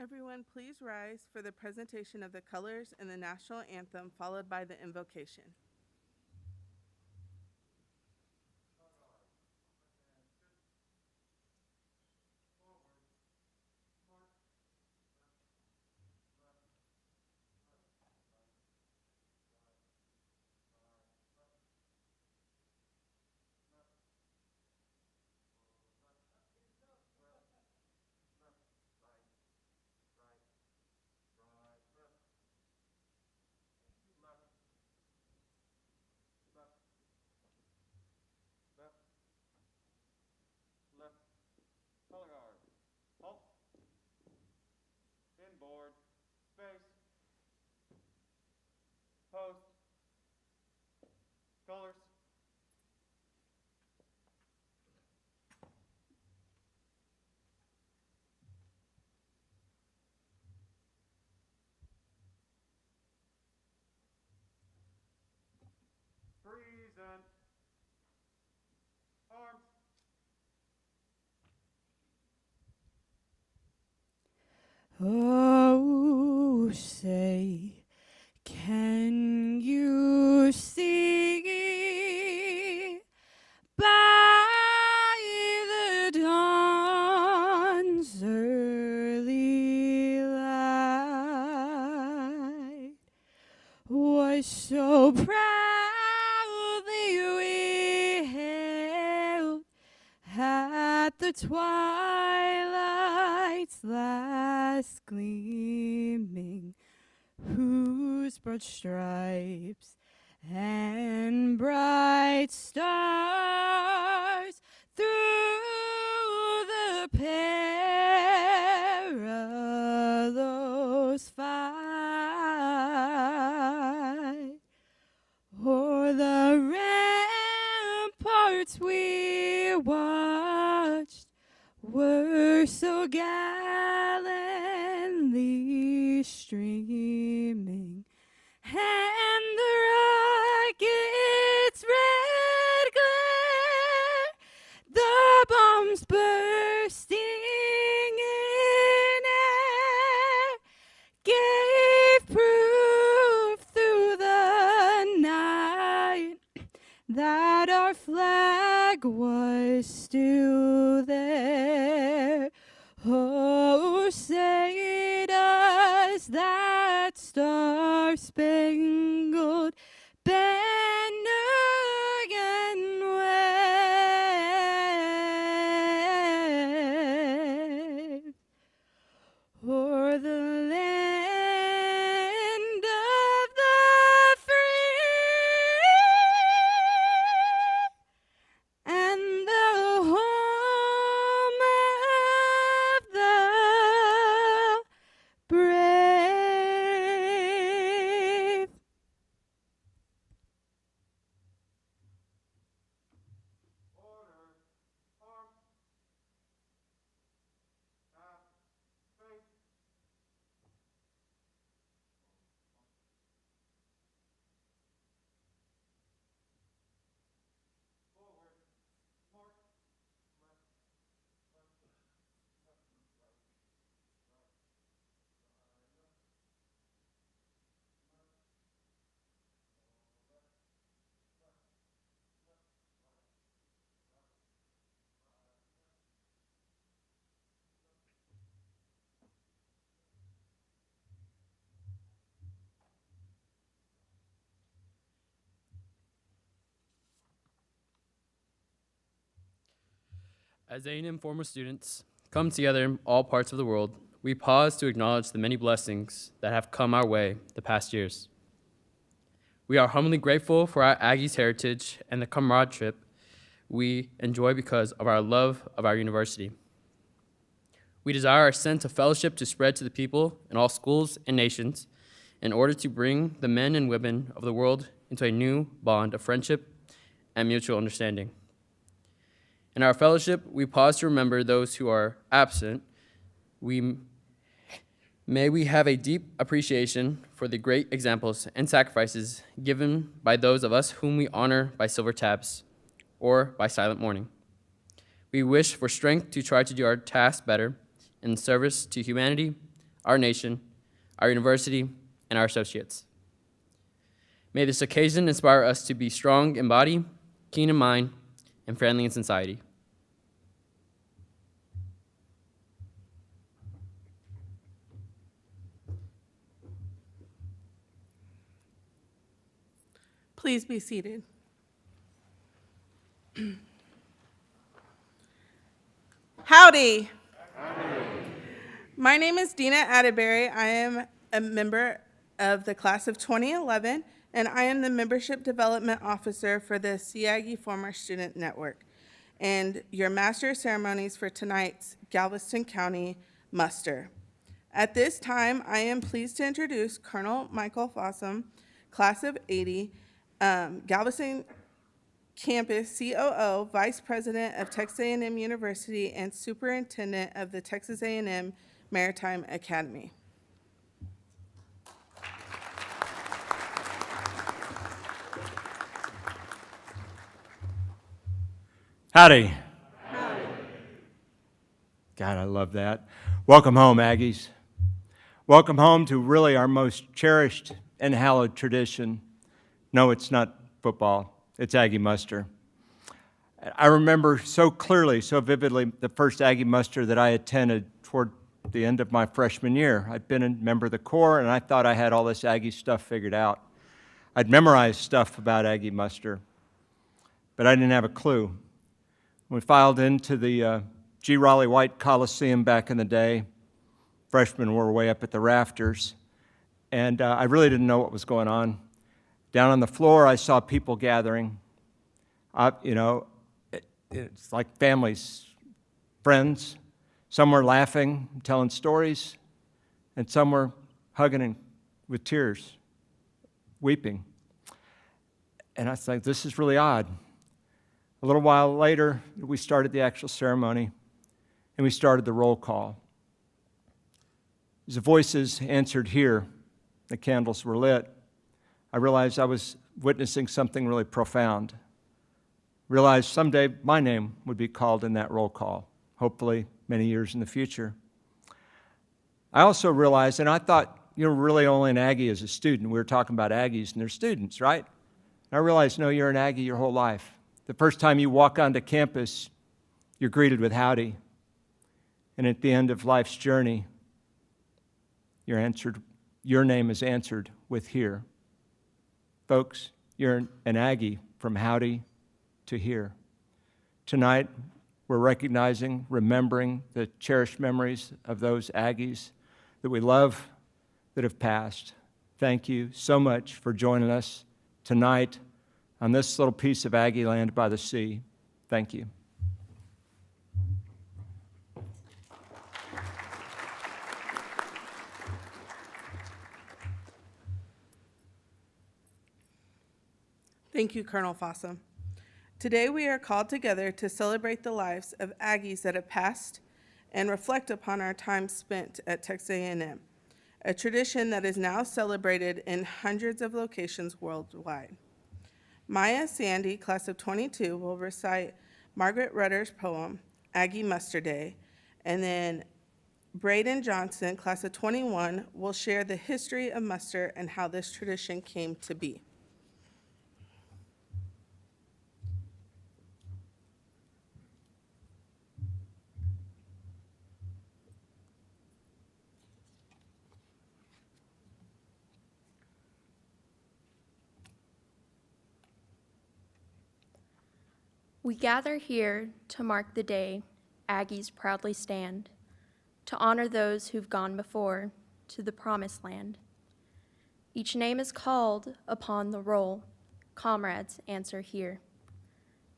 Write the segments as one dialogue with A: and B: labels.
A: Everyone, please rise for the presentation of the colors and the national anthem, followed by the invocation.
B: Color guard. Halt. Inboard. Space. Post. Colors. Present. Arms.
C: Oh, say, can you see by the dawn's early light what so proudly we hailed at the twilight's last gleaming, whose broad stripes and bright stars through the perilous fight o'er the ramparts we watched were so gallantly streaming, and the rocket's red glare, the bombs bursting in air, gave proof through the night that our flag was still there. Oh, say does that star-spangled banner again wave o'er the land of the free and the home of the brave.
B: Order. Arms. Half. Space. Forward. March. Left. Left. Left. Right. Right. Left. Left. Left. Left. Left. Right. Right.
D: As A&M former students come together in all parts of the world, we pause to acknowledge the many blessings that have come our way the past years. We are humbly grateful for our Aggie's heritage and the camaraderie we enjoy because of our love of our university. We desire our sense of fellowship to spread to the people in all schools and nations in order to bring the men and women of the world into a new bond of friendship and mutual understanding. In our fellowship, we pause to remember those who are absent. May we have a deep appreciation for the great examples and sacrifices given by those of us whom we honor by silver tabs or by silent mourning. We wish for strength to try to do our task better in service to humanity, our nation, our university, and our associates. May this occasion inspire us to be strong in body, keen in mind, and friendly in society.
A: Please be seated. Howdy. My name is Dina Atterbury. I am a member of the class of 2011, and I am the Membership Development Officer for the Aggie Former Student Network, and your Master of Ceremonies for tonight's Galveston County muster. At this time, I am pleased to introduce Colonel Michael Fossum, class of 80, Galveston Campus COO, Vice President of Texas A&M University, and Superintendent of the Texas A&M Maritime Academy.
B: Howdy. Howdy. God, I love that. Welcome home, Aggies. Welcome home to really our most cherished and hallowed tradition. No, it's not football. It's Aggie muster. I remember so clearly, so vividly, the first Aggie muster that I attended toward the end of my freshman year. I'd been a member of the Corps, and I thought I had all this Aggie stuff figured out. I'd memorized stuff about Aggie muster, but I didn't have a clue. We filed into the G. Raleigh White Coliseum back in the day. Freshmen were way up at the rafters, and I really didn't know what was going on. Down on the floor, I saw people gathering. It's like families, friends. Some were laughing, telling stories, and some were hugging and with tears, weeping. And I was like, this is really odd. A little while later, we started the actual ceremony, and we started the roll call. As the voices answered here, the candles were lit, I realized I was witnessing something really profound. Realized someday my name would be called in that roll call, hopefully many years in the future. I also realized, and I thought, really only an Aggie as a student. We were talking about Aggies and their students, right? And I realized, no, you're an Aggie your whole life. The first time you walk onto campus, you're greeted with howdy. And at the end of life's journey, your name is answered with here. Folks, you're an Aggie from howdy to here. Tonight, we're recognizing, remembering the cherished memories of those Aggies that we love that have passed. Thank you so much for joining us tonight on this little piece of Aggie land by the sea. Thank you.
A: Thank you, Colonel Fossum. Today we are called together to celebrate the lives of Aggies that have passed and reflect upon our time spent at Texas A&M, a tradition that is now celebrated in hundreds of locations worldwide. Maya Sandy, class of 22, will recite Margaret Rutter's poem, Aggie Muster Day, and then Braden Johnson, class of 21, will share the history of muster and how this tradition came to be.
E: We gather here to mark the day Aggies proudly stand, to honor those who've gone before to the promised land. Each name is called upon the roll, comrades answer here.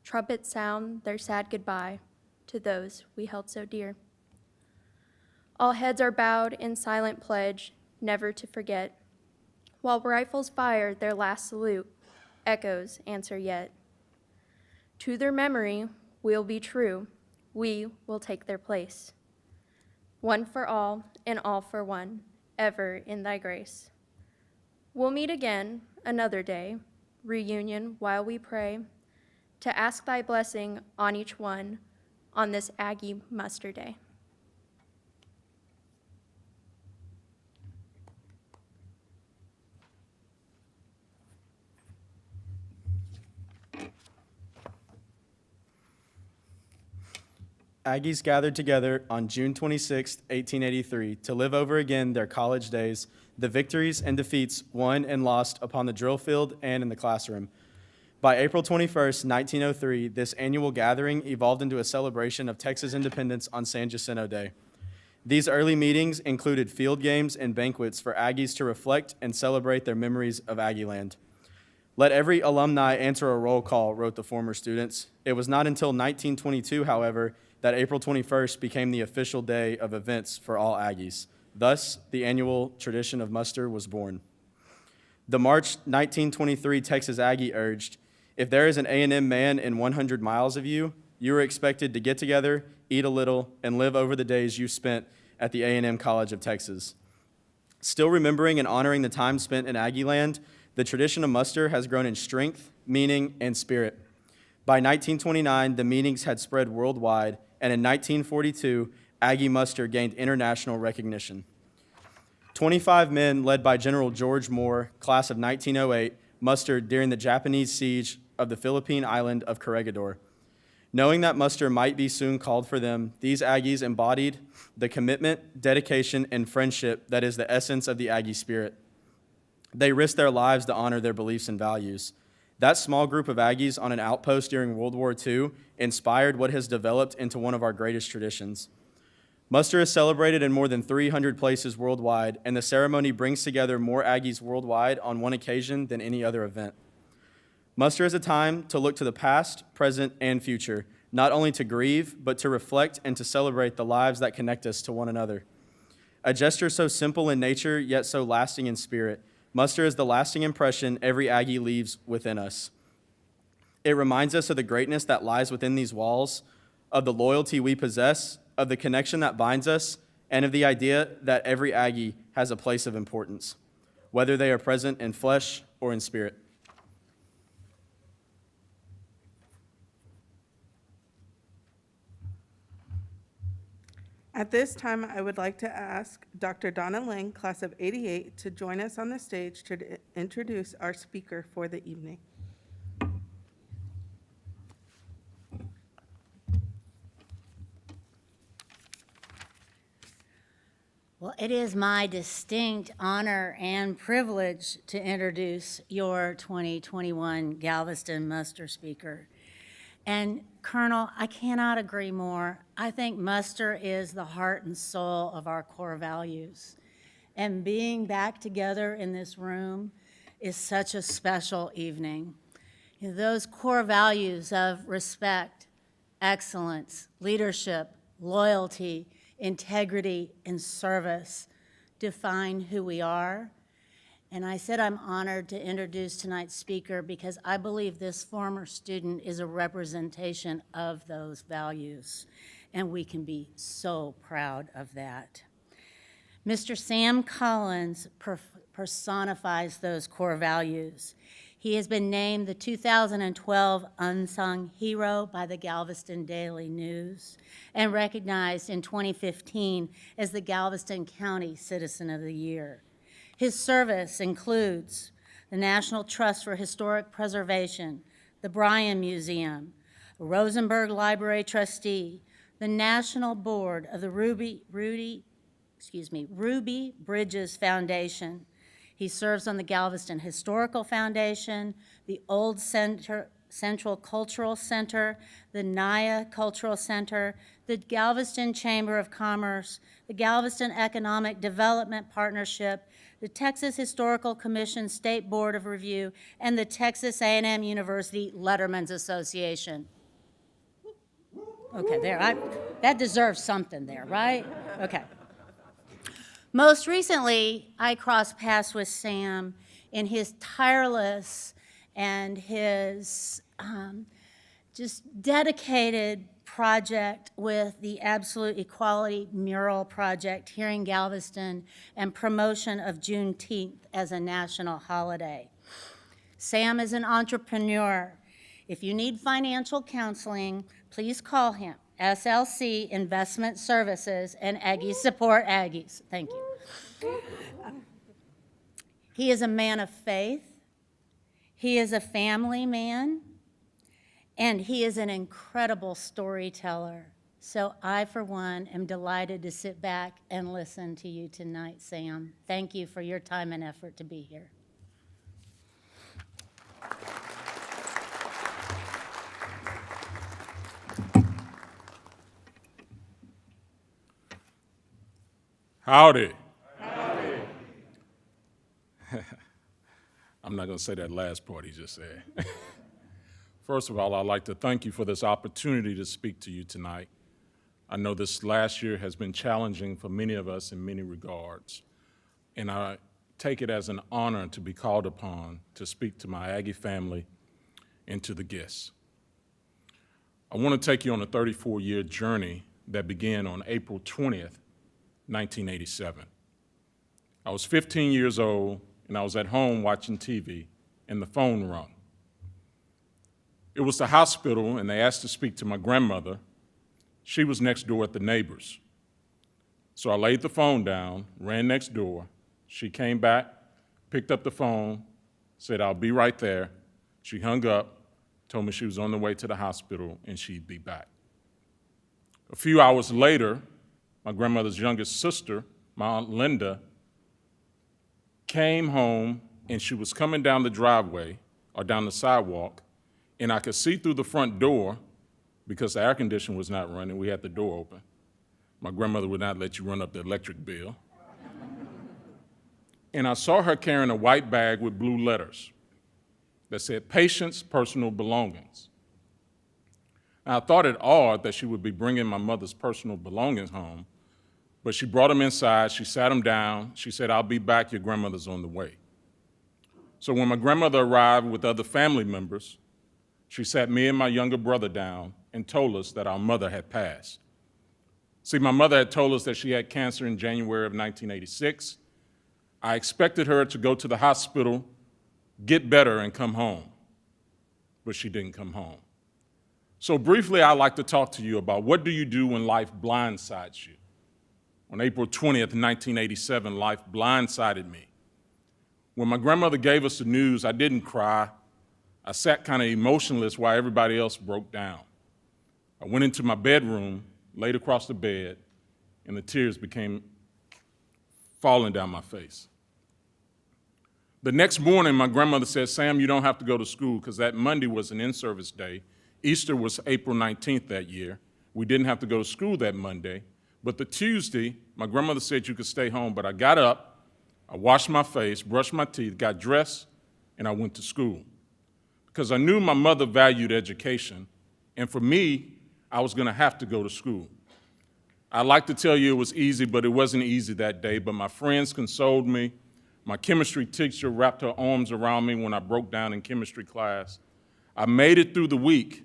E: Trumpets sound their sad goodbye to those we held so dear. All heads are bowed in silent pledge, never to forget. While rifles fire their last salute, echoes answer yet. To their memory, we'll be true. We will take their place. One for all and all for one, ever in thy grace. We'll meet again another day, reunion while we pray, to ask thy blessing on each one on this Aggie Muster Day.
F: Aggies gathered together on June 26, 1883, to live over again their college days, the victories and defeats won and lost upon the drill field and in the classroom. By April 21, 1903, this annual gathering evolved into a celebration of Texas independence on San Jacinto Day. These early meetings included field games and banquets for Aggies to reflect and celebrate their memories of Aggieland. Let every alumni answer a roll call, wrote the former students. It was not until 1922, however, that April 21st became the official day of events for all Aggies. Thus, the annual tradition of muster was born. The March 1923 Texas Aggie urged, "If there is an A&M man in 100 miles of you, you are expected to get together, eat a little, and live over the days you spent at the A&M College of Texas." Still remembering and honoring the time spent in Aggieland, the tradition of muster has grown in strength, meaning, and spirit. By 1929, the meetings had spread worldwide, and in 1942, Aggie muster gained international recognition. 25 men, led by General George Moore, class of 1908, mustered during the Japanese siege of the Philippine island of Corregidor. Knowing that muster might be soon called for them, these Aggies embodied the commitment, dedication, and friendship that is the essence of the Aggie spirit. They risked their lives to honor their beliefs and values. That small group of Aggies on an outpost during World War II inspired what has developed into one of our greatest traditions. Muster is celebrated in more than 300 places worldwide, and the ceremony brings together more Aggies worldwide on one occasion than any other event. Muster is a time to look to the past, present, and future, not only to grieve, but to reflect and to celebrate the lives that connect us to one another. A gesture so simple in nature, yet so lasting in spirit, muster is the lasting impression every Aggie leaves within us. It reminds us of the greatness that lies within these walls, of the loyalty we possess, of the connection that binds us, and of the idea that every Aggie has a place of importance, whether they are present in flesh or in spirit.
A: At this time, I would like to ask Dr. Donna Lang, class of '88, to join us on the stage to introduce our speaker for the evening.
G: Well, it is my distinct honor and privilege to introduce your 2021 Galveston muster speaker. And Colonel, I cannot agree more. I think muster is the heart and soul of our core values. And being back together in this room is such a special evening. You know, those core values of respect, excellence, leadership, loyalty, integrity, and service define who we are. And I said I'm honored to introduce tonight's speaker because I believe this former student is a representation of those values, and we can be so proud of that. Mr. Sam Collins personifies those core values. He has been named the 2012 Unsung Hero by the Galveston Daily News and recognized in 2015 as the Galveston County Citizen of the Year. His service includes the National Trust for Historic Preservation, the Bryan Museum, a Rosenberg Library trustee, the National Board of the Ruby Bridges Foundation. He serves on the Galveston Historical Foundation, the Old Central Cultural Center, the Naya Cultural Center, the Galveston Chamber of Commerce, the Galveston Economic Development Partnership, the Texas Historical Commission State Board of Review, and the Texas A&M University Letterman's Association. Okay, there, that deserves something there, right? Okay. Most recently, I crossed paths with Sam in his tireless and his just dedicated project with the Absolute Equality Mural Project here in Galveston and promotion of Juneteenth as a national holiday. Sam is an entrepreneur. If you need financial counseling, please call him, SLC Investment Services, and Aggies Support Aggies. Thank you. He is a man of faith. He is a family man. And he is an incredible storyteller. So I, for one, am delighted to sit back and listen to you tonight, Sam. Thank you for your time and effort to be here.
H: Howdy. Howdy. I'm not going to say that last part he just said. First of all, I'd like to thank you for this opportunity to speak to you tonight. I know this last year has been challenging for many of us in many regards, and I take it as an honor to be called upon to speak to my Aggie family and to the guests. I want to take you on a 34-year journey that began on April 20th, 1987. I was 15 years old, and I was at home watching TV, and the phone rung. It was the hospital, and they asked to speak to my grandmother. She was next door at the neighbor's. So I laid the phone down, ran next door. She came back, picked up the phone, said, "I'll be right there." She hung up, told me she was on the way to the hospital, and she'd be back. A few hours later, my grandmother's youngest sister, my Aunt Linda, came home, and she was coming down the driveway or down the sidewalk, and I could see through the front door because the air conditioner was not running. We had the door open. My grandmother would not let you run up the electric bill. And I saw her carrying a white bag with blue letters that said, "Patient's personal belongings." Now, I thought it odd that she would be bringing my mother's personal belongings home, but she brought them inside, she sat them down, she said, "I'll be back, your grandmother's on the way." So when my grandmother arrived with other family members, she sat me and my younger brother down and told us that our mother had passed. See, my mother had told us that she had cancer in January of 1986. I expected her to go to the hospital, get better, and come home, but she didn't come home. So briefly, I'd like to talk to you about what do you do when life blindsides you. On April 20th, 1987, life blindsided me. When my grandmother gave us the news, I didn't cry. I sat kind of emotionless while everybody else broke down. I went into my bedroom, laid across the bed, and the tears began falling down my face. The next morning, my grandmother said, "Sam, you don't have to go to school," because that Monday was an in-service day. Easter was April 19th that year. We didn't have to go to school that Monday. But the Tuesday, my grandmother said you could stay home, but I got up, I washed my face, brushed my teeth, got dressed, and I went to school. Because I knew my mother valued education, and for me, I was going to have to go to school. I'd like to tell you it was easy, but it wasn't easy that day, but my friends consoled me. My chemistry teacher wrapped her arms around me when I broke down in chemistry class. I made it through the week,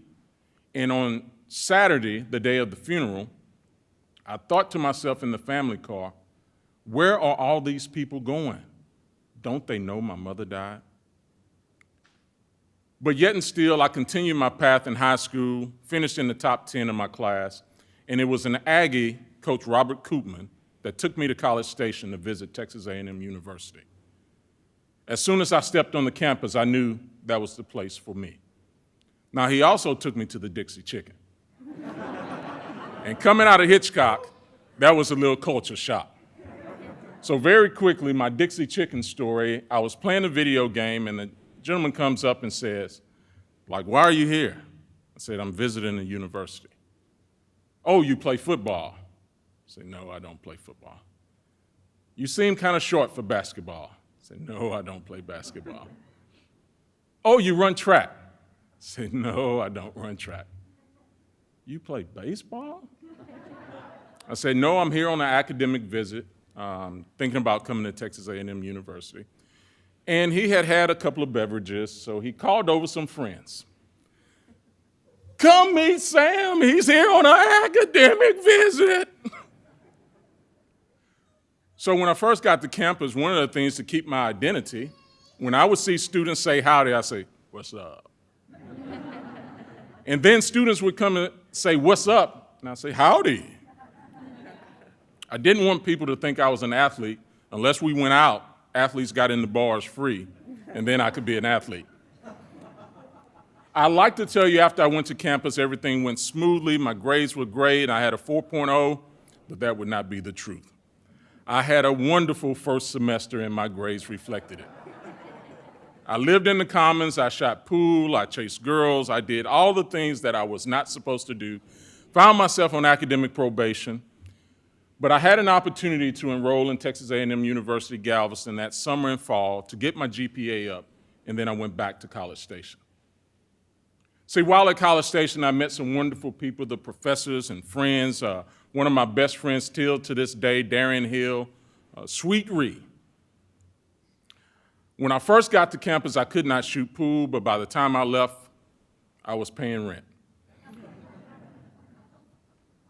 H: and on Saturday, the day of the funeral, I thought to myself in the family car, where are all these people going? Don't they know my mother died? But yet and still, I continued my path in high school, finished in the top 10 of my class, and it was an Aggie, Coach Robert Koopman, that took me to College Station to visit Texas A&M University. As soon as I stepped on the campus, I knew that was the place for me. Now, he also took me to the Dixie Chicken. And coming out of Hitchcock, that was a little culture shock. So very quickly, my Dixie Chicken story, I was playing a video game, and the gentleman comes up and says, "Why are you here?" I said, "I'm visiting the university." "Oh, you play football?" I said, "No, I don't play football." "You seem kind of short for basketball." I said, "No, I don't play basketball." "Oh, you run track?" I said, "No, I don't run track." "You play baseball?" I said, "No, I'm here on an academic visit, thinking about coming to Texas A&M University." And he had had a couple of beverages, so he called over some friends. "Come meet Sam, he's here on an academic visit." So when I first got to campus, one of the things to keep my identity, when I would see students say howdy, I'd say, "What's up?" And then students would come and say, "What's up?" And I'd say, "Howdy." I didn't want people to think I was an athlete. Unless we went out, athletes got in the bars free, and then I could be an athlete. I like to tell you after I went to campus, everything went smoothly, my grades were great, and I had a 4.0, but that would not be the truth. I had a wonderful first semester and my grades reflected it. I lived in the Commons, I shot pool, I chased girls, I did all the things that I was not supposed to do, found myself on academic probation, but I had an opportunity to enroll in Texas A&M University Galveston that summer and fall to get my GPA up, and then I went back to College Station. See, while at College Station, I met some wonderful people, the professors and friends. One of my best friends still to this day, Darian Hill, Sweet Ree. When I first got to campus, I could not shoot pool, but by the time I left, I was paying rent.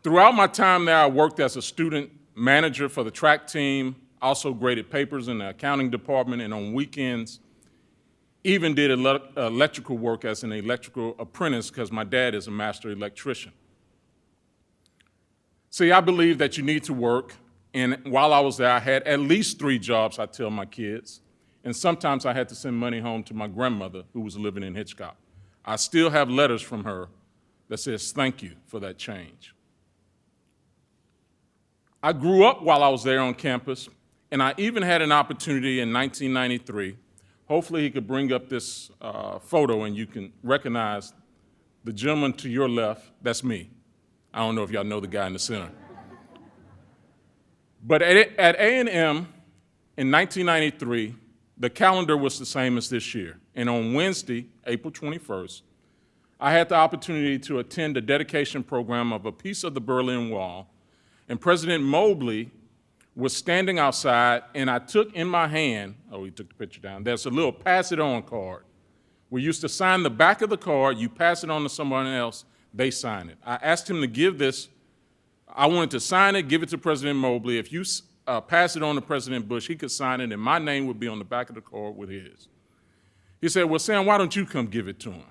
H: Throughout my time there, I worked as a student manager for the track team, also graded papers in the accounting department, and on weekends, even did electrical work as an electrical apprentice because my dad is a master electrician. See, I believe that you need to work, and while I was there, I had at least 3 jobs, I tell my kids, and sometimes I had to send money home to my grandmother who was living in Hitchcock. I still have letters from her that says thank you for that change. I grew up while I was there on campus, and I even had an opportunity in 1993. Hopefully he could bring up this photo and you can recognize the gentleman to your left, that's me. I don't know if y'all know the guy in the center. But at A&M in 1993, the calendar was the same as this year. And on Wednesday, April 21st, I had the opportunity to attend a dedication program of a piece of the Berlin Wall. And President Mobley was standing outside, and I took in my hand, oh, he took the picture down, there's a little pass it on card. We used to sign the back of the card, you pass it on to someone else, they sign it. I asked him to give this, I wanted to sign it, give it to President Mobley. If you pass it on to President Bush, he could sign it, and my name would be on the back of the card with his. He said, well, Sam, why don't you come give it to him?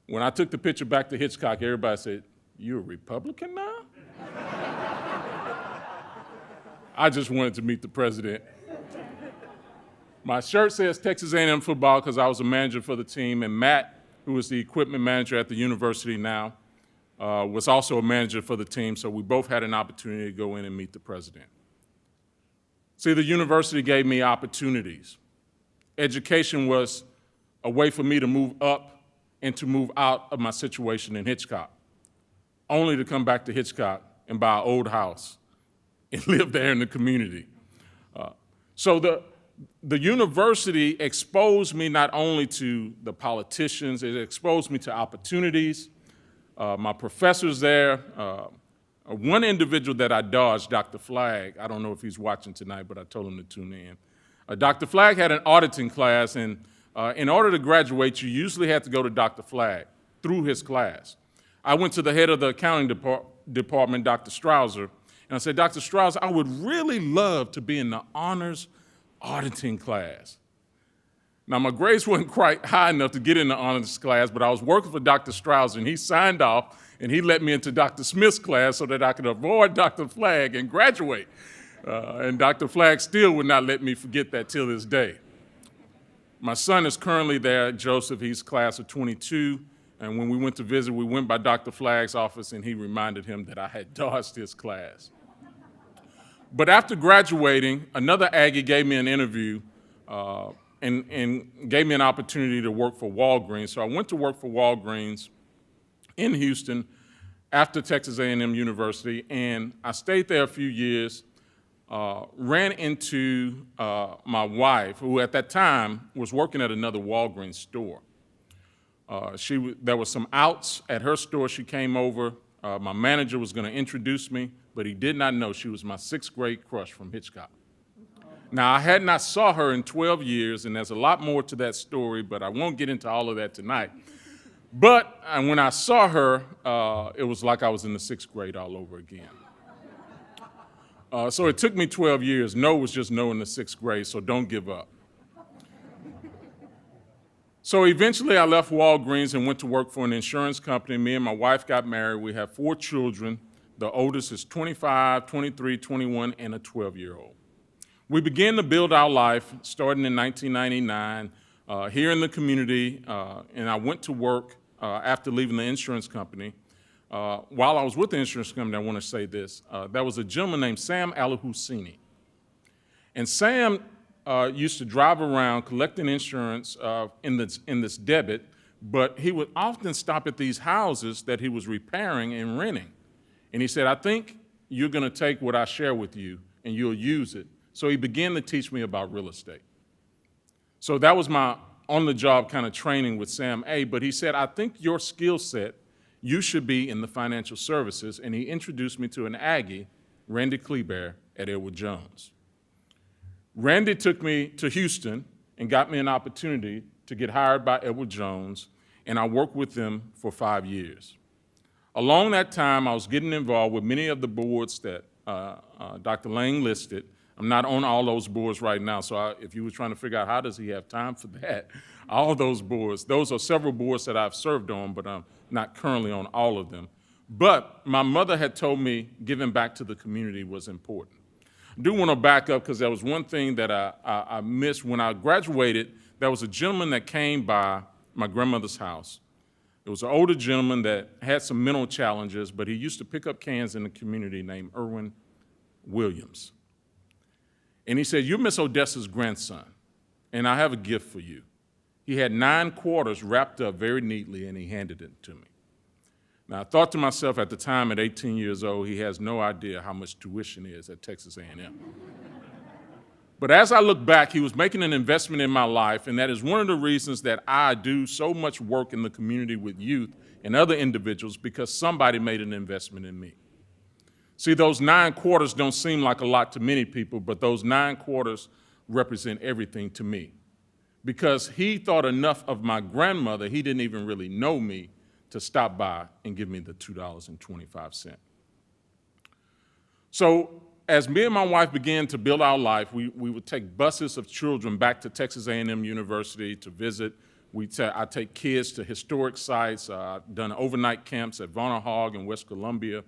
H: When I took the picture back to Hitchcock, everybody said, you a Republican now? I just wanted to meet the president. My shirt says Texas A&M football because I was a manager for the team, and Matt, who is the equipment manager at the university now, was also a manager for the team, so we both had an opportunity to go in and meet the president. See, the university gave me opportunities. Education was a way for me to move up and to move out of my situation in Hitchcock, only to come back to Hitchcock and buy an old house and live there in the community. So the university exposed me not only to the politicians, it exposed me to opportunities. My professors there, one individual that I dodged, Dr. Flagg, I don't know if he's watching tonight, but I told him to tune in. Dr. Flagg had an auditing class, and in order to graduate, you usually had to go to Dr. Flagg through his class. I went to the head of the accounting department, Dr. Strouser, and I said, Dr. Strouser, I would really love to be in the honors auditing class. Now, my grades weren't quite high enough to get in the honors class, but I was working for Dr. Strouser, and he signed off, and he let me into Dr. Smith's class so that I could avoid Dr. Flagg and graduate. And Dr. Flagg still would not let me forget that till this day. My son is currently there, Joseph, he's class of 22, and when we went to visit, we went by Dr. Flagg's office, and he reminded him that I had dodged his class. But after graduating, another Aggie gave me an interview and gave me an opportunity to work for Walgreens. So I went to work for Walgreens in Houston after Texas A&M University, and I stayed there a few years, ran into my wife, who at that time was working at another Walgreens store. There was some outs at her store. She came over. My manager was going to introduce me, but he did not know she was my 6th grade crush from Hitchcock. Now, I had not saw her in 12 years, and there's a lot more to that story, but I won't get into all of that tonight. But when I saw her, it was like I was in the 6th grade all over again. So it took me 12 years. No was just no in the 6th grade, so don't give up. So eventually I left Walgreens and went to work for an insurance company. Me and my wife got married. We have 4 children. The oldest is 25, 23, 21, and a 12-year-old. We began to build our life starting in 1999. here in the community, and I went to work after leaving the insurance company. While I was with the insurance company, I want to say this. There was a gentleman named Sam Alahusini. And Sam used to drive around collecting insurance in this debit, but he would often stop at these houses that he was repairing and renting. And he said, I think you're going to take what I share with you and you'll use it. So he began to teach me about real estate. So that was my on-the-job kind of training with Sam A. But he said, I think your skill set, you should be in the financial services. And he introduced me to an Aggie, Randy Kleber, at Edward Jones. Randy took me to Houston and got me an opportunity to get hired by Edward Jones, and I worked with them for 5 years. Along that time, I was getting involved with many of the boards that Dr. Lang listed. I'm not on all those boards right now, so if you were trying to figure out how does he have time for that, all those boards, those are several boards that I've served on, but I'm not currently on all of them. But my mother had told me giving back to the community was important. I do want to back up because there was one thing that I missed. When I graduated, there was a gentleman that came by my grandmother's house. It was an older gentleman that had some mental challenges, but he used to pick up cans in the community named Irwin Williams. And he said, you're Miss Odessa's grandson, and I have a gift for you. He had 9 quarters wrapped up very neatly, and he handed it to me. Now, I thought to myself at the time, at 18 years old, he has no idea how much tuition is at Texas A&M. But as I look back, he was making an investment in my life, and that is one of the reasons that I do so much work in the community with youth and other individuals, because somebody made an investment in me. See, those 9 quarters don't seem like a lot to many people, but those 9 quarters represent everything to me. Because he thought enough of my grandmother, he didn't even really know me, to stop by and give me the $2.25. So as me and my wife began to build our life, we would take buses of children back to Texas A&M University to visit. I take kids to historic sites. I've done overnight camps at Varner Hogg in West Columbia.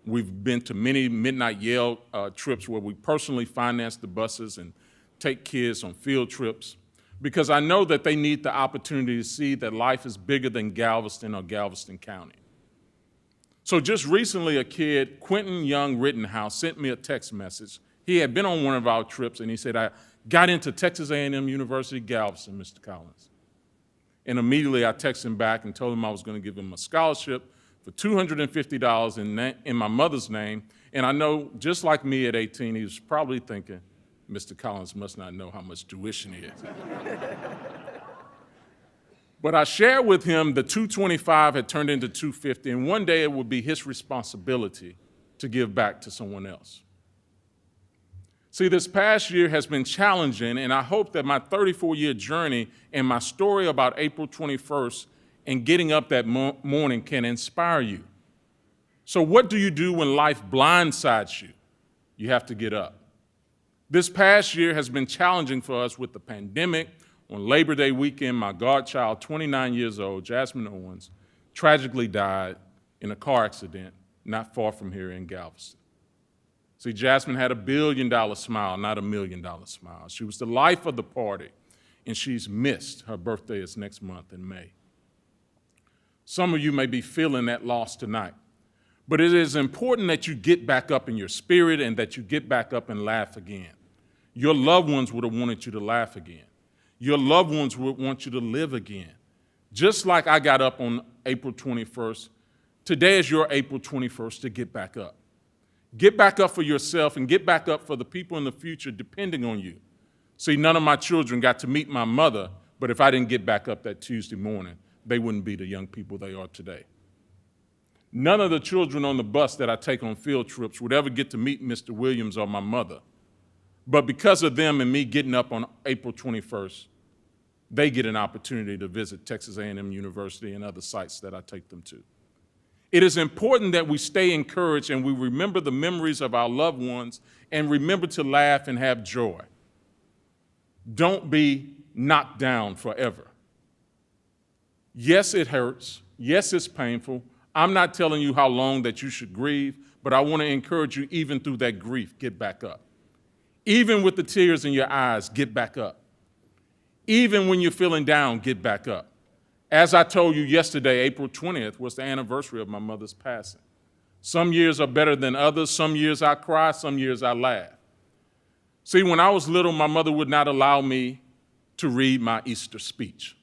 H: We've been to many midnight Yale trips where we personally finance the buses and take kids on field trips, because I know that they need the opportunity to see that life is bigger than Galveston or Galveston County. So just recently, a kid, Quentin Young Rittenhouse, sent me a text message. He had been on one of our trips, and he said, I got into Texas A&M University, Galveston, Mr. Collins. And immediately I texted him back and told him I was going to give him a scholarship for $250 in my mother's name. And I know, just like me at 18, he was probably thinking, Mr. Collins must not know how much tuition is. But I shared with him the $225 had turned into $250, and one day it would be his responsibility to give back to someone else. See, this past year has been challenging, and I hope that my 34-year journey and my story about April 21st and getting up that morning can inspire you. So what do you do when life blindsides you? You have to get up. This past year has been challenging for us with the pandemic. On Labor Day weekend, my godchild, 29 years old, Jasmine Owens, tragically died in a car accident not far from here in Galveston. See, Jasmine had $1 billion smile, not $1 million smile. She was the life of the party, and she's missed. Her birthday is next month in May. Some of you may be feeling that loss tonight, but it is important that you get back up in your spirit and that you get back up and laugh again. Your loved ones would have wanted you to laugh again. Your loved ones would want you to live again. Just like I got up on April 21st, today is your April 21st to get back up. Get back up for yourself and get back up for the people in the future depending on you. See, none of my children got to meet my mother, but if I didn't get back up that Tuesday morning, they wouldn't be the young people they are today. None of the children on the bus that I take on field trips would ever get to meet Mr. Williams or my mother. But because of them and me getting up on April 21st, they get an opportunity to visit Texas A&M University and other sites that I take them to. It is important that we stay encouraged and we remember the memories of our loved ones and remember to laugh and have joy. Don't be knocked down forever. Yes, it hurts. Yes, it's painful. I'm not telling you how long that you should grieve, but I want to encourage you, even through that grief, get back up. Even with the tears in your eyes, get back up. Even when you're feeling down, get back up. As I told you yesterday, April 20th was the anniversary of my mother's passing. Some years are better than others. Some years I cry, some years I laugh. See, when I was little, my mother would not allow me to read my Easter speech.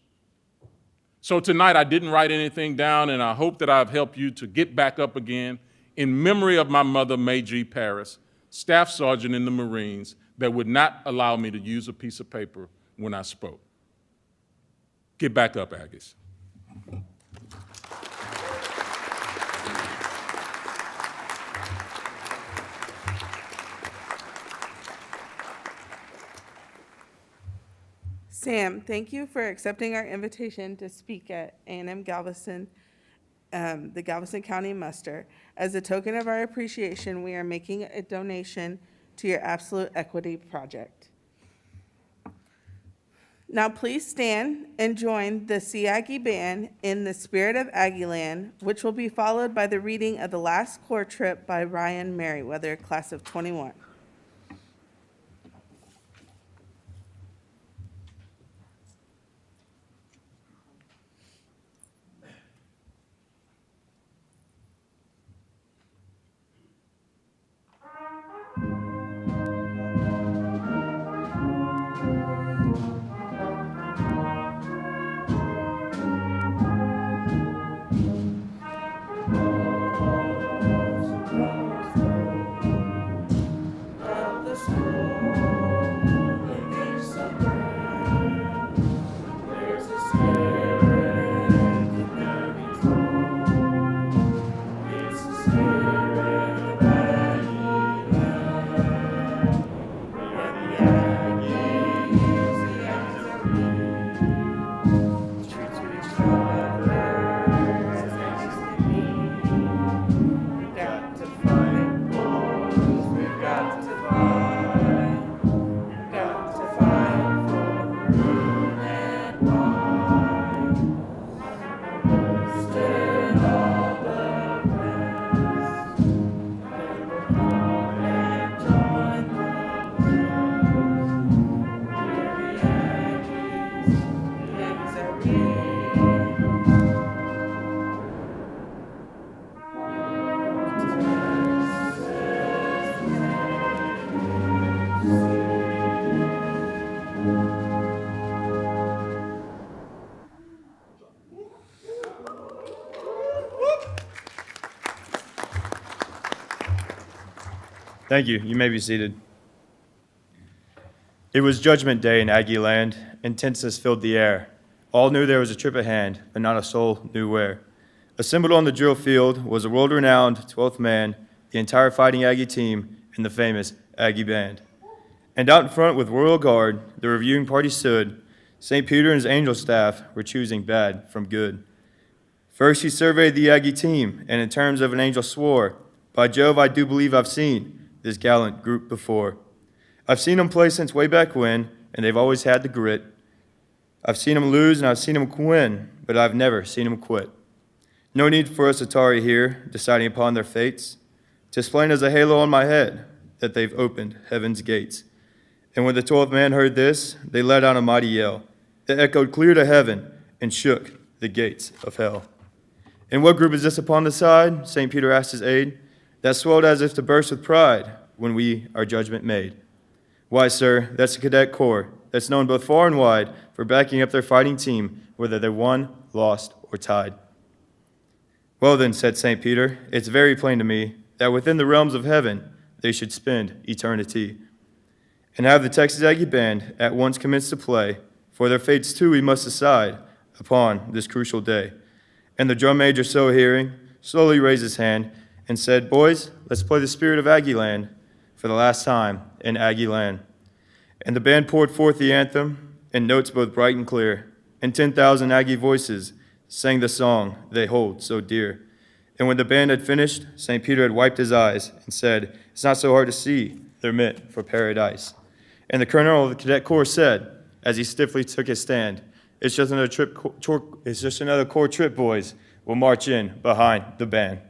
H: So tonight I didn't write anything down, and I hope that I've helped you to get back up again in memory of my mother, Mae G. Paris, Staff Sergeant in the Marines, that would not allow me to use a piece of paper when I spoke. Get back up, Aggies.
A: Sam, thank you for accepting our invitation to speak at A&M Galveston, the Galveston County Muster. As a token of our appreciation, we are making a donation to your Absolute Equity Project. Now please stand and join the Aggie Band in the Spirit of Aggieland, which will be followed by the reading of the last corps trip by Ryan Merriweather, class of 21.
I: Thank you. You may be seated. It was Judgment Day in Aggie land, and tenseness filled the air. All knew there was a trip at hand, but not a soul knew where. Assembled on the drill field was a world-renowned 12th man, the entire Fighting Aggie team, and the famous Aggie Band. And out in front with Royal Guard, the reviewing party stood. St. Peter and his angel staff were choosing bad from good. First he surveyed the Aggie team, and in terms of an angel swore, "By Jove, I do believe I've seen this gallant group before. I've seen them play since way back when, and they've always had the grit. I've seen them lose and I've seen them win, but I've never seen them quit. No need for us Atari here, deciding upon their fates. 'Tis plain as a halo on my head that they've opened heaven's gates." And when the 12th man heard this, they let out a mighty yell that echoed clear to heaven and shook the gates of hell. "And what group is this upon the side?" St. Peter asked his aide. "That swelled as if to burst with pride when we our judgment made." "Why, sir, that's the Cadet Corps that's known both far and wide for backing up their fighting team, whether they won, lost, or tied." "Well then," said St. Peter, "it's very plain to me that within the realms of heaven they should spend eternity. And have the Texas Aggie Band at once commence to play, for their fates too we must decide upon this crucial day." And the drum major, so hearing, slowly raised his hand and said, "Boys, let's play the Spirit of Aggie land for the last time in Aggie land." And the band poured forth the anthem in notes both bright and clear, and 10,000 Aggie voices sang the song they hold so dear. And when the band had finished, St. Peter had wiped his eyes and said, "It's not so hard to see, they're meant for paradise." And the colonel of the Cadet Corps said, as he stiffly took his stand, it's just another corps trip, boys. We'll march in behind the band."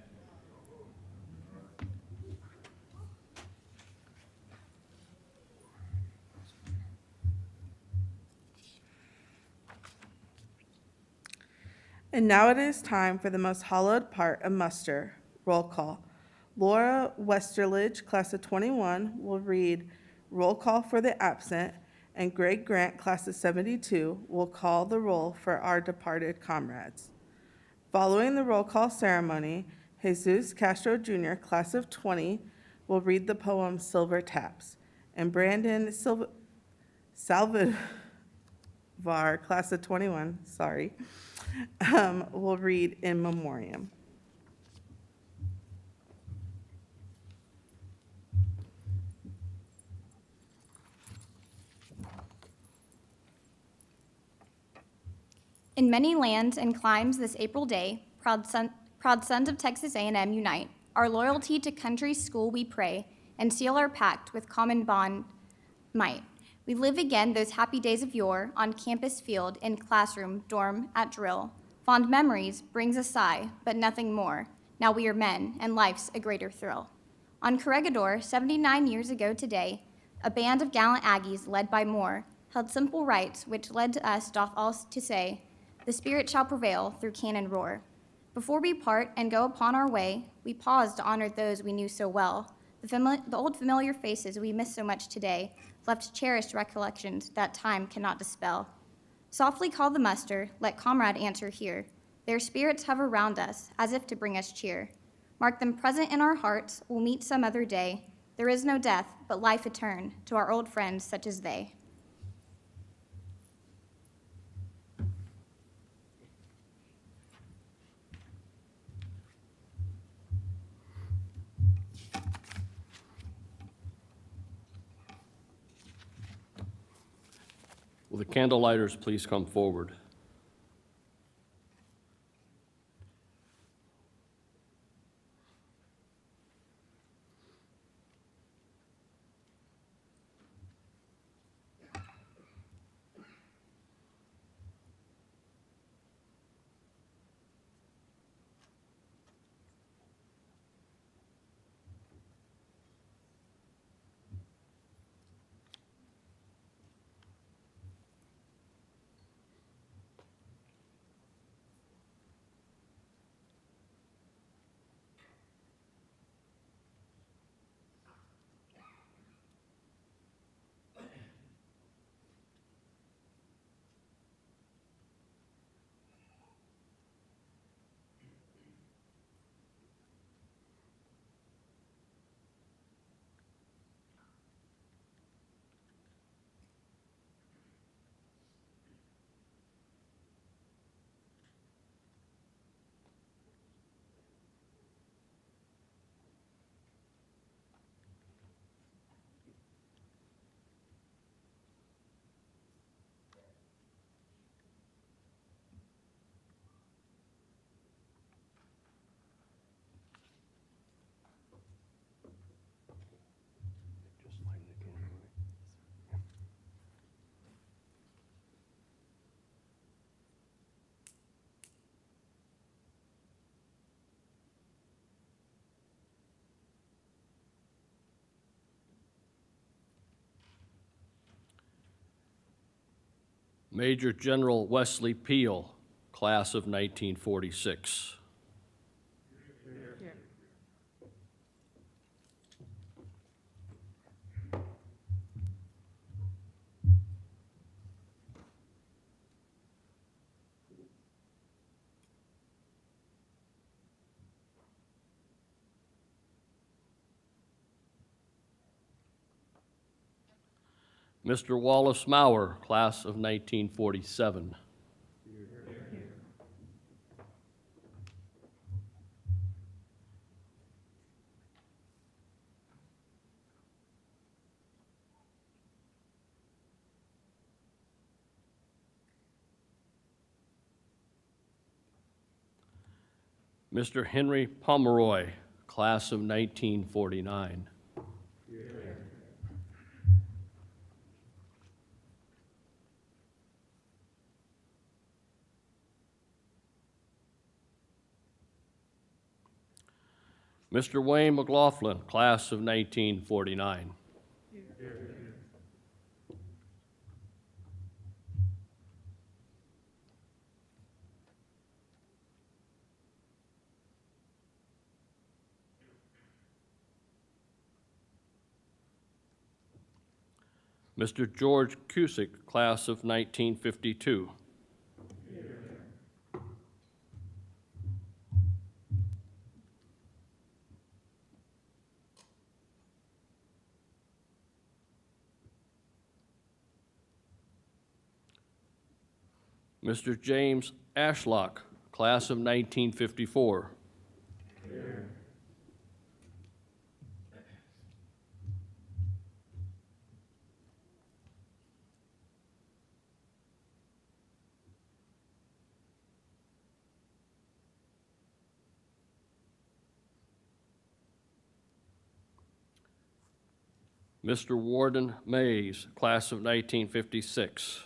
A: And now it is time for the most hallowed part of muster, roll call. Laura Westerledge, class of 21, will read roll call for the absent, and Greg Grant, class of 72, will call the roll for our departed comrades. Following the roll call ceremony, Jesus Castro Jr., class of 20, will read the poem Silver Taps, and Brandon Salvador, class of 21, will read in memoriam.
J: In many lands and climes this April day, proud sons of Texas A&M unite. Our loyalty to country's school we pray, and seal our pact with common bond might. We live again those happy days of yore, on campus field, in classroom, dorm, at drill. Fond memories brings a sigh, but nothing more. Now we are men, and life's a greater thrill. On Corregidor, 79 years ago today, a band of gallant Aggies, led by Moore, held simple rites, which led to us doth all to say, the spirit shall prevail through cannon roar. Before we part and go upon our way, we pause to honor those we knew so well. The old familiar faces we miss so much today left cherished recollections that time cannot dispel. Softly call the muster, let comrade answer here. Their spirits hover round us, as if to bring us cheer. Mark them present in our hearts, we'll meet some other day. There is no death, but life etern, to our old friends such as they.
K: Will the candle lighters please come forward? Major General Wesley Peel, class of 1946. Mr. Wallace Maurer, class of 1947. Mr. Henry Pomeroy, class of 1949. Mr. Wayne McLaughlin, class of 1949. Mr. George Cusick, class of 1952. Mr. James Ashlock, class of 1954. Mr. Warden Mays, class of 1956.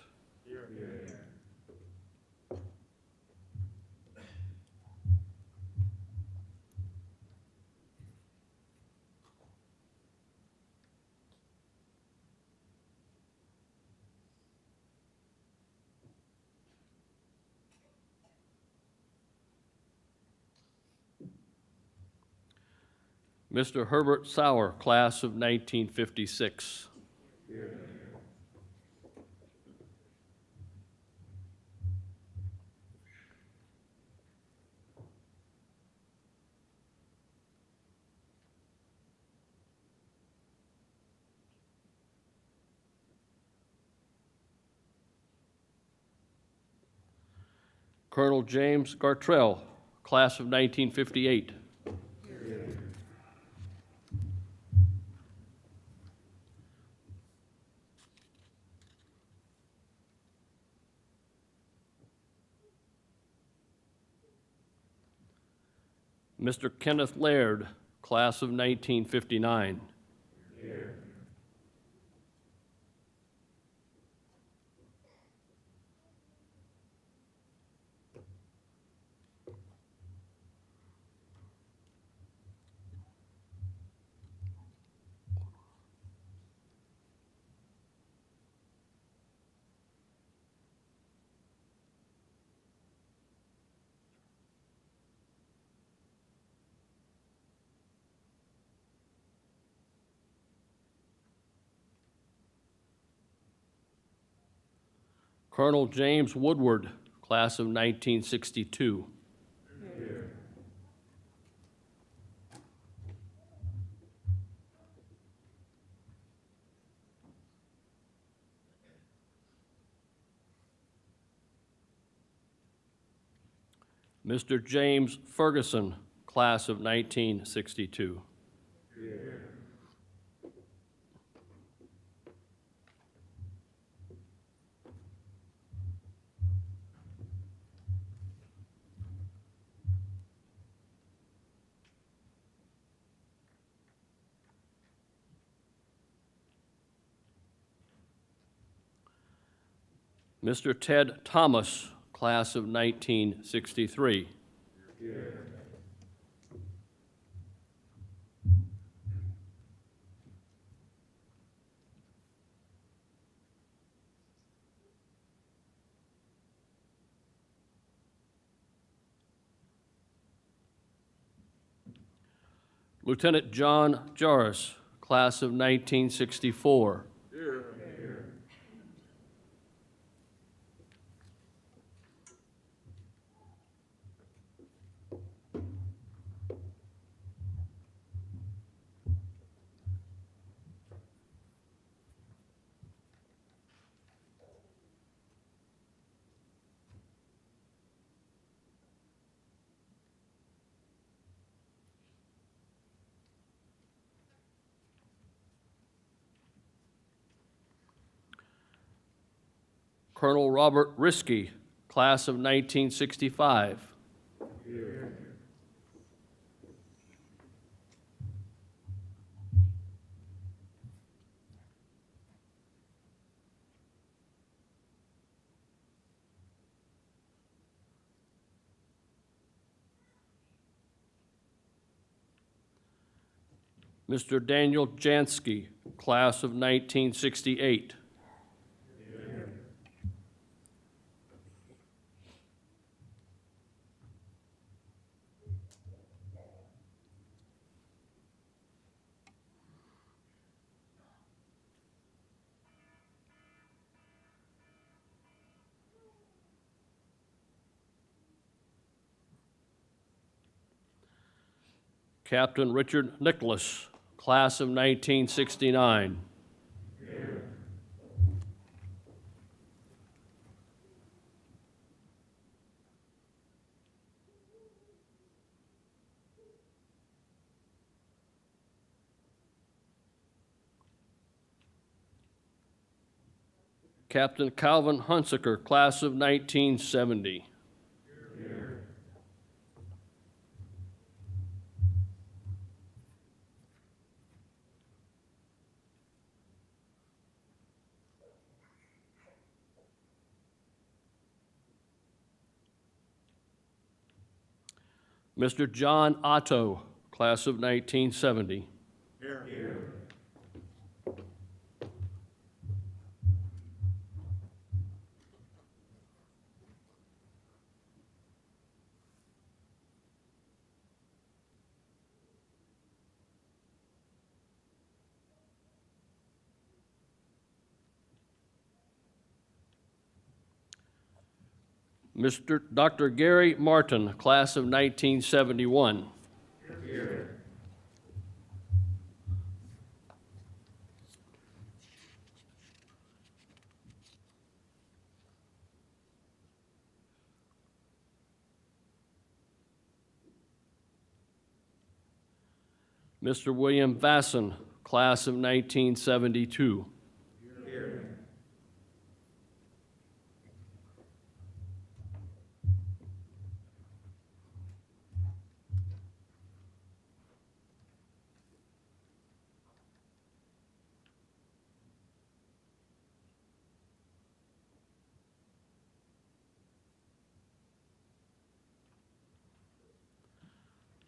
K: Mr. Herbert Sauer, class of 1956. Colonel James Gartrell, class of 1958. Mr. Kenneth Laird, class of 1959. Colonel James Woodward, class of 1962. Mr. James Ferguson, class of 1962. Mr. Ted Thomas, class of 1963. Lieutenant John Jarris, class of 1964. Colonel Robert Risky, class of 1965. Mr. Daniel Jansky, class of 1968. Captain Richard Nicholas, class of 1969. Captain Calvin Hunsaker, class of 1970. Mr. John Otto, class of 1970. Mr. Dr. Gary Martin, class of 1971. Mr. William Vasson, class of 1972.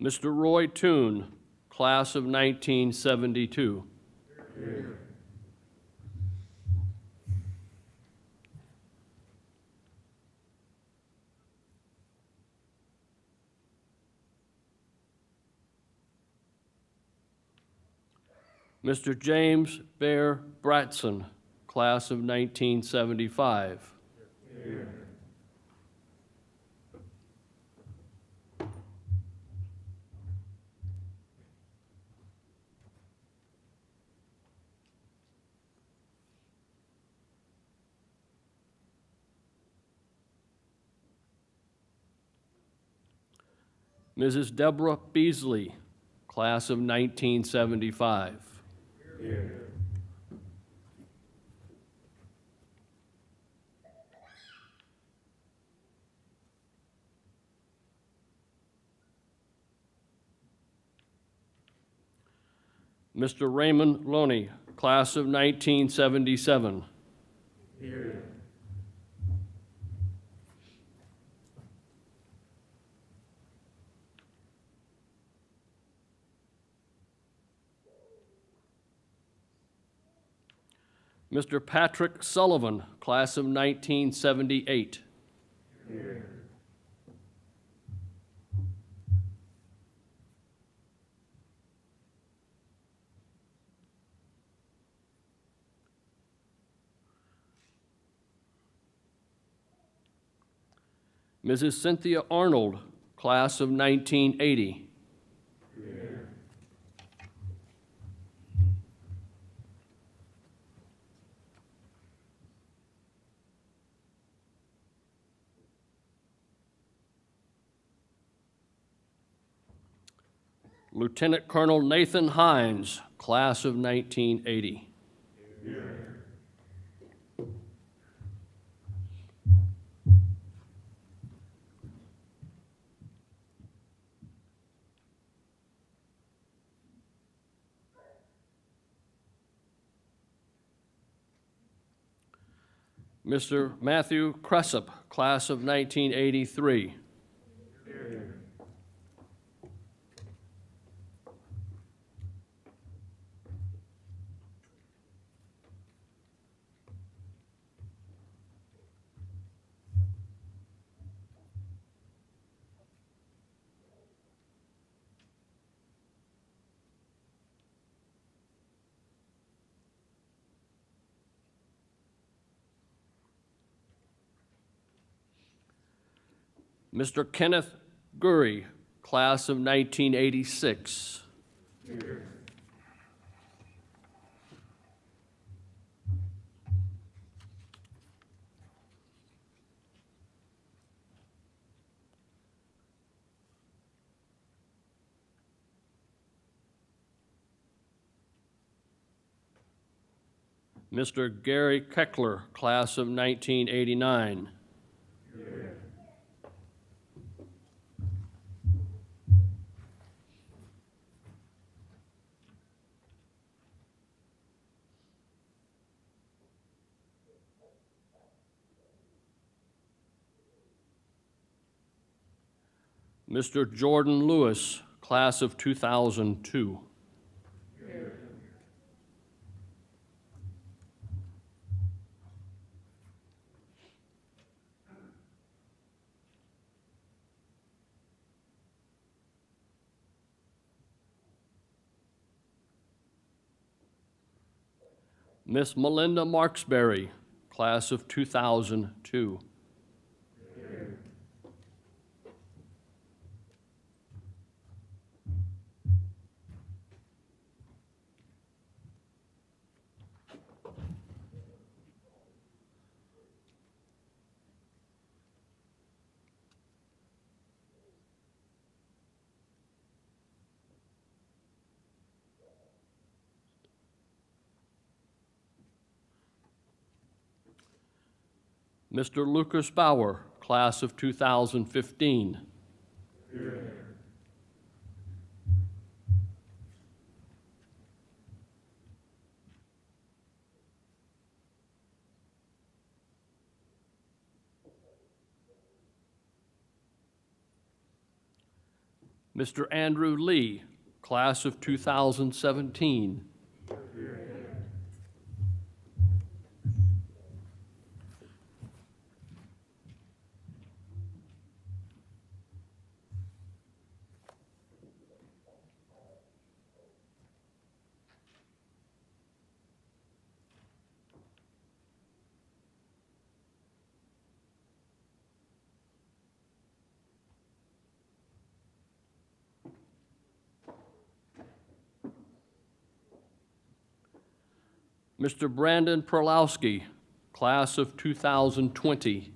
K: Mr. Roy Toon, class of 1972. Mr. James Bear Bratson, class of 1975. Mrs. Deborah Beasley, class of 1975. Mr. Raymond Loney, class of 1977. Mr. Patrick Sullivan, class of 1978. Mrs. Cynthia Arnold, class of 1980. Lieutenant Colonel Nathan Hines, class of 1980. Mr. Matthew Cressup, class of 1983. Mr. Kenneth Gurry, Class of 1986. Mr. Gary Keckler, Class of 1989. Mr. Jordan Lewis, Class of 2002. Miss Melinda Marksberry, Class of 2002. Mr. Lucas Bauer, Class of 2015. Mr. Andrew Lee, Class of 2017. Mr. Brandon Perlowski, Class of 2020.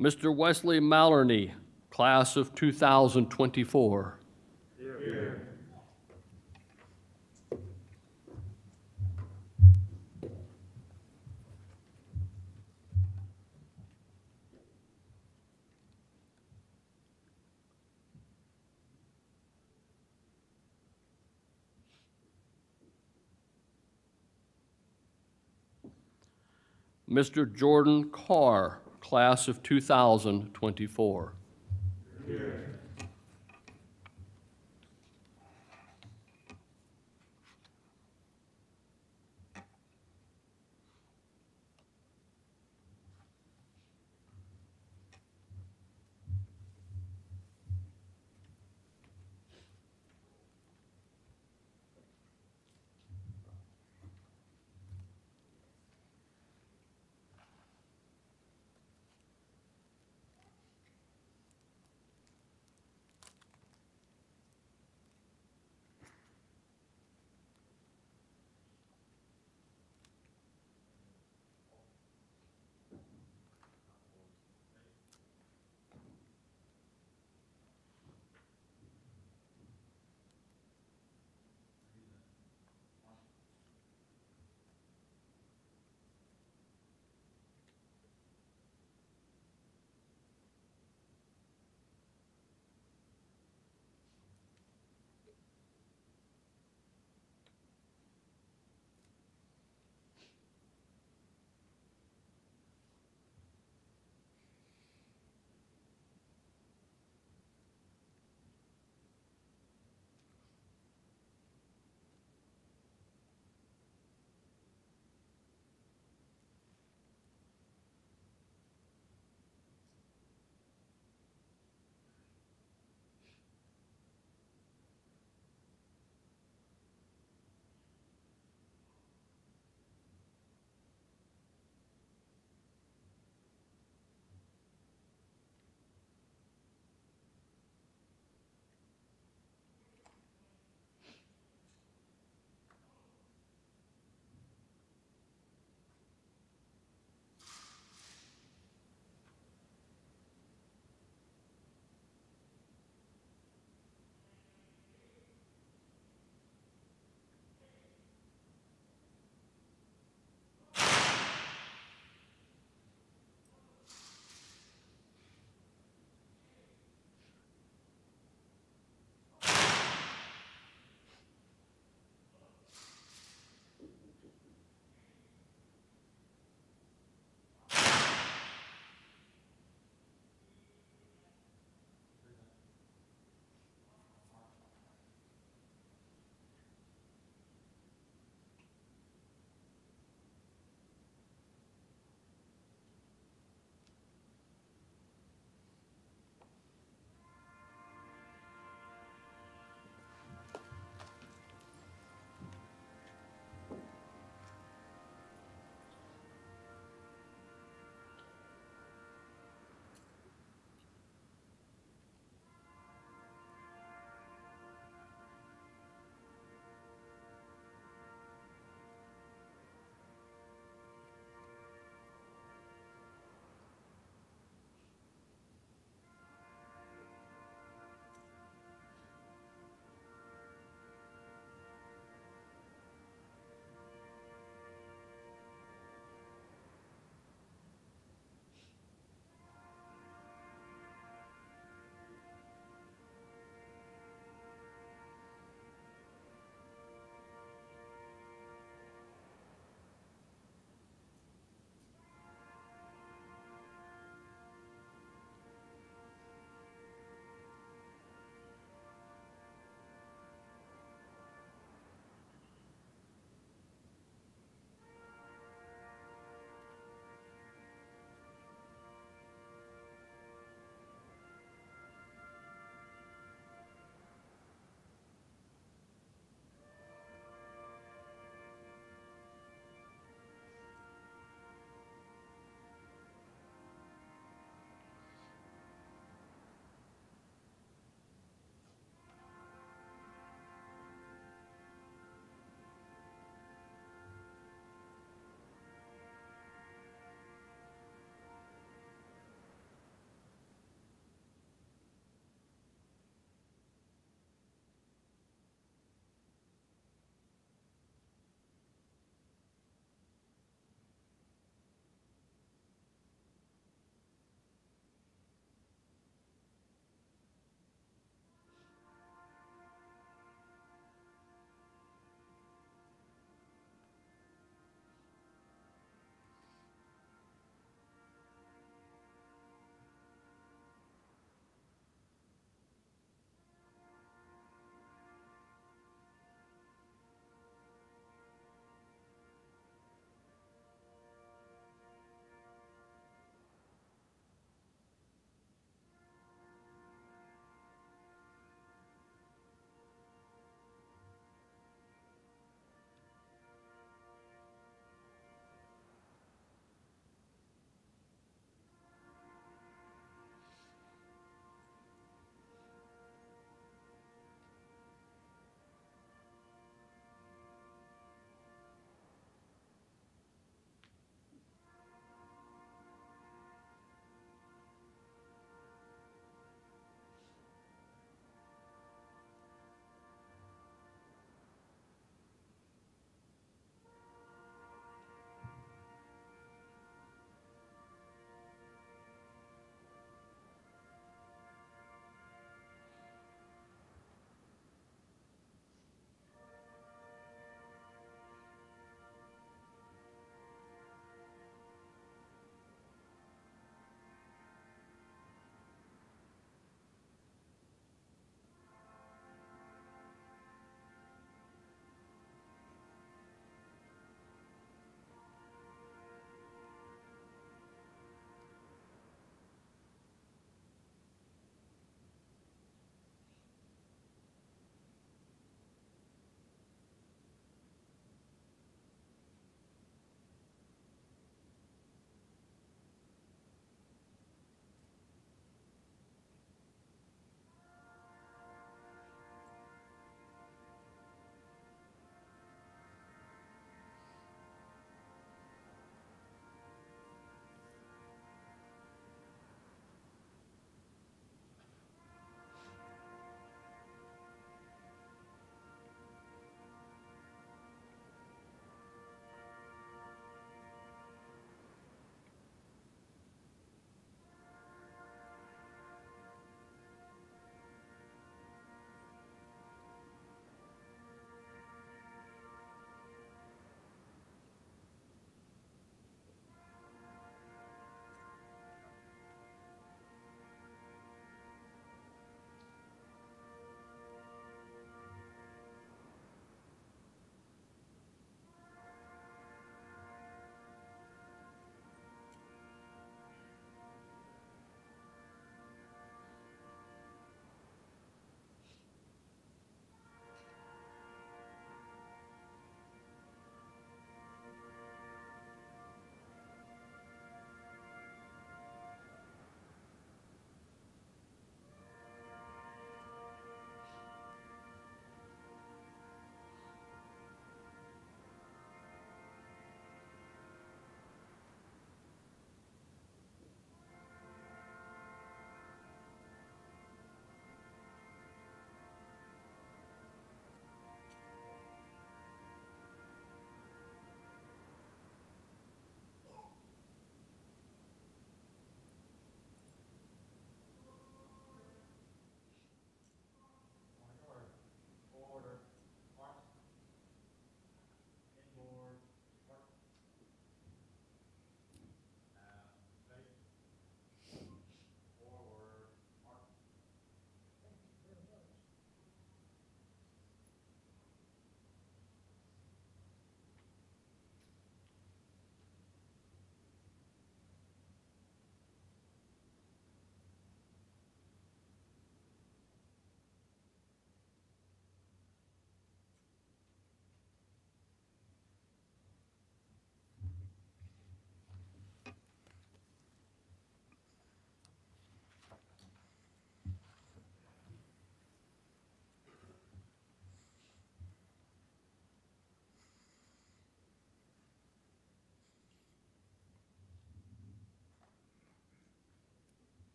K: Mr. Wesley Mallarney, Class of 2024. Mr. Jordan Carr, Class of 2024.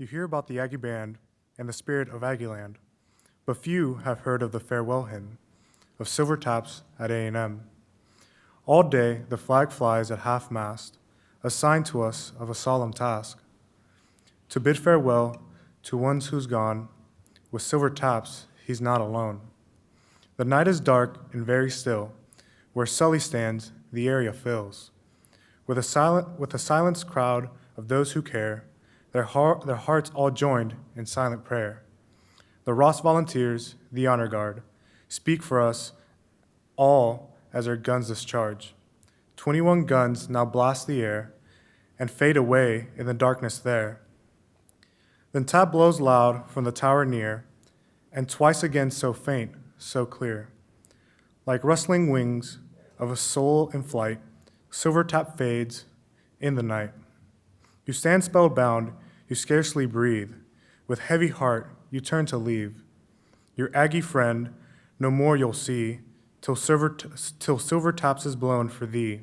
L: You hear about the Aggie Band and the spirit of Aggieland, but few have heard of the farewell hymn of silver taps at A&M. All day the flag flies at half-mast, a sign to us of a solemn task, to bid farewell to one who's gone. With silver taps, he's not alone. The night is dark and very still. Where Sully stands, the area fills with a silenced crowd of those who care, their hearts all joined in silent prayer. The Ross Volunteers, the Honor Guard, speak for us all as their guns discharge. 21 guns now blast the air and fade away in the darkness there. Then tap blows loud from the tower near, and twice again so faint, so clear. Like rustling wings of a soul in flight, silver tap fades in the night. You stand spellbound, you scarcely breathe. With heavy heart, you turn to leave. Your Aggie friend, no more you'll see, till silver taps is blown for thee.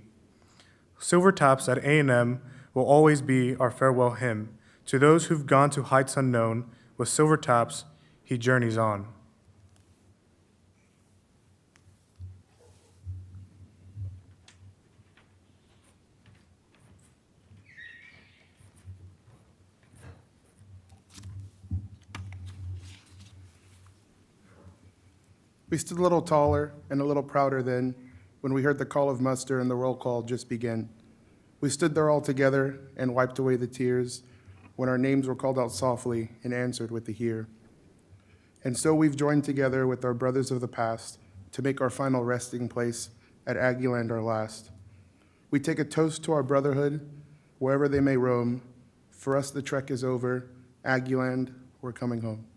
L: Silver taps at A&M will always be our farewell hymn. To those who've gone to heights unknown, with silver taps, he journeys on.
M: We stood a little taller and a little prouder then when we heard the call of muster and the roll call just begin. We stood there all together and wiped away the tears when our names were called out softly and answered with the here. And so we've joined together with our brothers of the past to make our final resting place at Aggieland our last. We take a toast to our brotherhood, wherever they may roam. For us the trek is over. Aggieland, we're coming home.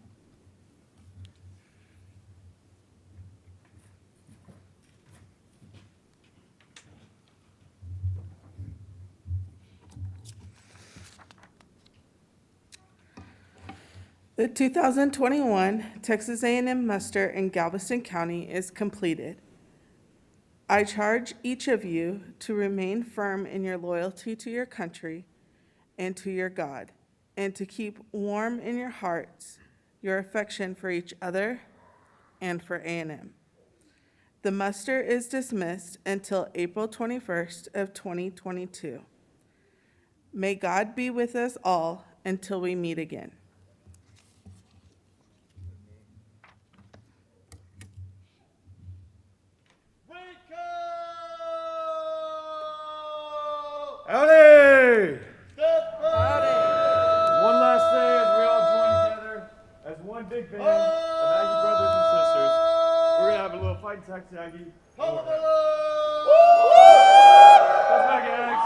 A: The 2021 Texas A&M muster in Galveston County is completed. I charge each of you to remain firm in your loyalty to your country and to your God, and to keep warm in your hearts your affection for each other and for A&M. The muster is dismissed until April 21st of 2022. May God be with us all until we meet again.
I: Howdy! One last day as we all join together as one big band of Aggie brothers and sisters. We're gonna have a little fight in Texas, Aggie. Let's back, Aggies.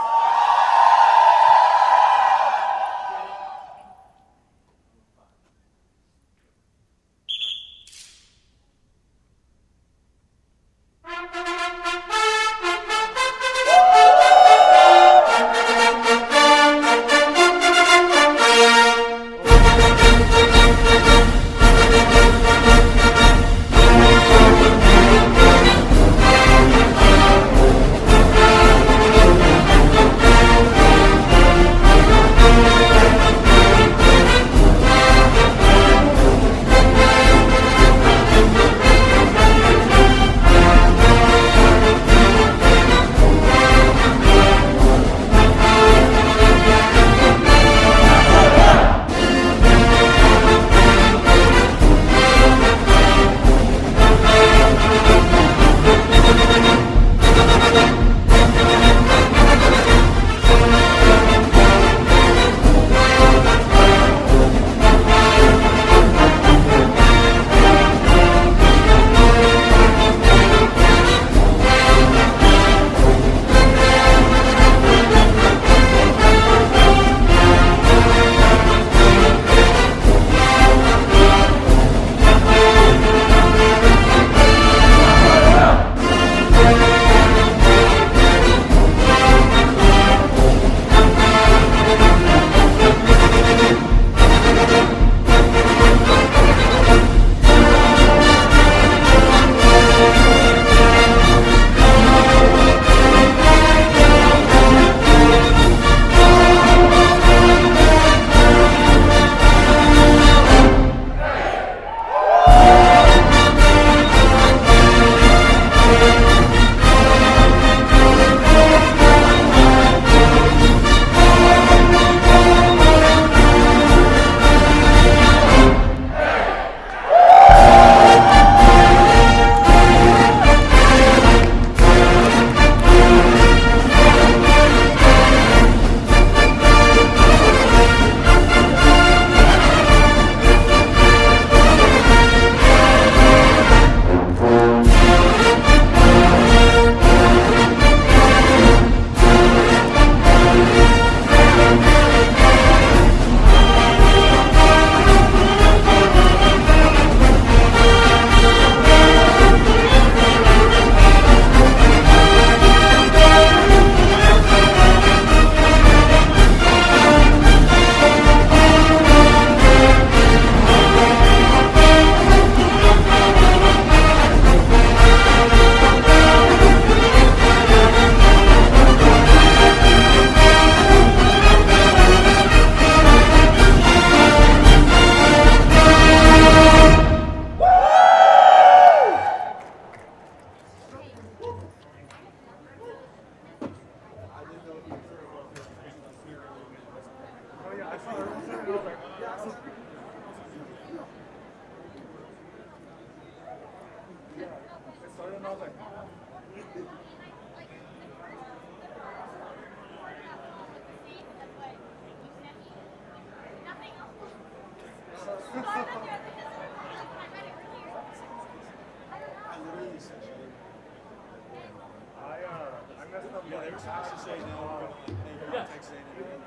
F: Yeah, they were supposed to say no. They texted